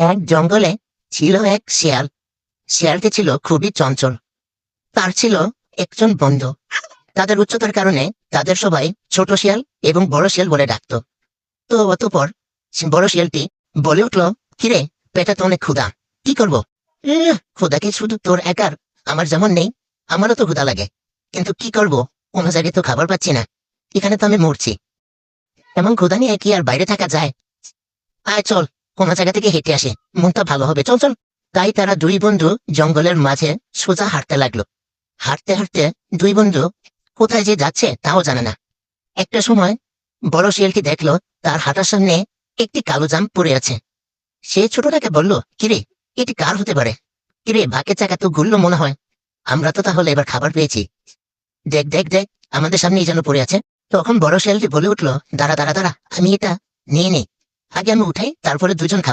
এক জঙ্গলে ছিল এক শিয়াল। শিয়ালটি ছিল খুবই চঞ্চল। তার ছিল একজন বন্ধু। তাদের উচ্চতার কারণে তাদের সবাই ছোট শিয়াল এবং বড় শিয়াল বলে ডাকতো। তো অতঃপর বড় শিয়ালটি বলে উঠল, কিরে, পেটে তো অনেক ক্ষুধা, কি করবো? ক্ষুধা কি শুধু তোর একার? আমার যেমন নেই, আমারও তো ক্ষুধা লাগে, কিন্তু কি করব, কোনো জায়গায় তো খাবার পাচ্ছি না, এখানে তো আমি মরছি। এমন ক্ষুধা নিয়ে কি আর বাইরে থাকা যায়? আয় চল, কোনো জায়গা থেকে হেঁটে আসে, মনটা ভালো হবে, চল চল। তাই তারা দুই বন্ধু জঙ্গলের মাঝে সোজা হাঁটতে লাগলো। হাঁটতে হাঁটতে দুই বন্ধু কোথায় যে যাচ্ছে তাও জানে না। একটা সময় বড় শিয়ালটি দেখলো তার হাঁটার সামনে একটি কালো জাম পড়ে আছে। সে ছোটটাকে বলল, কিরে, এটি কার হতে পারে? কিরে, ভাগ্যের চাকা তো ঘুরলো মনে হয়, আমরা তো তাহলে এবার খাবার পেয়েছি। দেখ দেখ দেখ, আমাদের সামনেই যেন পড়ে আছে। তখন বড় শিয়ালটি বলে উঠলো, দাঁড়া দাঁড়া দাঁড়া, আমি এটা নিয়ে নেই, আগে আমি উঠাই, তারপরে দুজন খাবো।